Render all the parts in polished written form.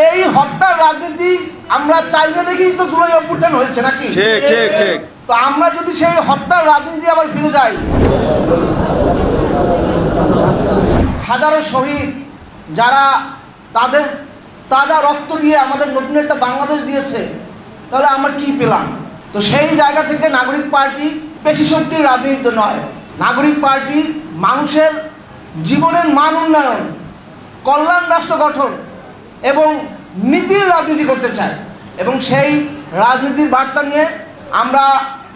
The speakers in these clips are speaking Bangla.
এই হত্যার রাজনীতি আমরা চাই না দেখেই তো জুলাই অভ্যুত্থান হয়েছে নাকি? ঠিক ঠিক ঠিক। তো আমরা যদি সেই হত্যার রাজনীতি আবার ফিরে যাই, হাজারো শহীদ যারা তাদের তাজা রক্ত দিয়ে আমাদের নতুন একটা বাংলাদেশ দিয়েছে, তাহলে আমরা কি পেলাম? তো সেই জায়গা থেকে নাগরিক পার্টি পেশি শক্তির রাজনীতি নয়, নাগরিক পার্টি মানুষের জীবনের মান উন্নয়ন, কল্যাণ রাষ্ট্র গঠন এবং নীতির রাজনীতি করতে চায়। এবং সেই রাজনীতির বার্তা নিয়ে আমরা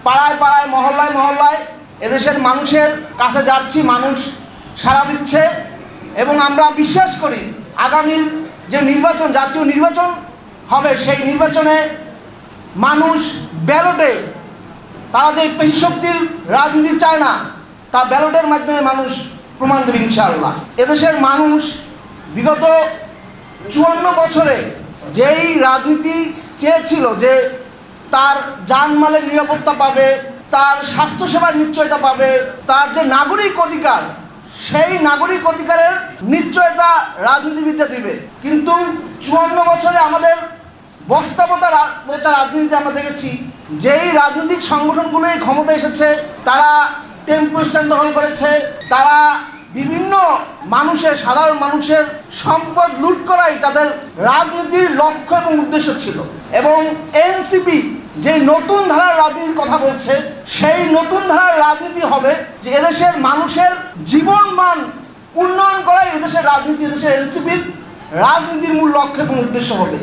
পাড়ায় পাড়ায়, মহল্লায় মহল্লায় এদেশের মানুষের কাছে যাচ্ছি, মানুষ সাড়া দিচ্ছে। এবং আমরা বিশ্বাস করি আগামীর যে নির্বাচন, জাতীয় নির্বাচন হবে, সেই নির্বাচনে মানুষ ব্যালটে, তারা যে পেশি শক্তির রাজনীতি চায় না, তা ব্যালটের মাধ্যমে মানুষ প্রমাণ দেবে ইনশাআল্লাহ। এদেশের মানুষ বিগত 54 বছরে যেই রাজনীতি চেয়েছিল যে তার জানমালের নিরাপত্তা পাবে, তার স্বাস্থ্যসেবার নিশ্চয়তা পাবে, তার যে নাগরিক অধিকার, সেই নাগরিক অধিকারের নিশ্চয়তা রাজনীতিবিদরা দিবে। কিন্তু 54 বছরে আমাদের বস্তাপতা রাজনীতিতে আমরা দেখেছি, যেই রাজনৈতিক সংগঠনগুলো এই ক্ষমতা এসেছে, তারা টেম্পো স্ট্যান্ড দখল করেছে, তারা বিভিন্ন মানুষের, সাধারণ মানুষের সম্পদ লুট করাই তাদের রাজনীতির লক্ষ্য এবং উদ্দেশ্য ছিল। এবং এনসিপি যে নতুন ধারার রাজনীতির কথা বলছে, সেই নতুন ধারার রাজনীতি হবে যে এদেশের মানুষের জীবন মান উন্নয়ন করাই এদেশের রাজনীতি, এদেশের এনসিপির রাজনীতির মূল লক্ষ্য এবং উদ্দেশ্য হবে।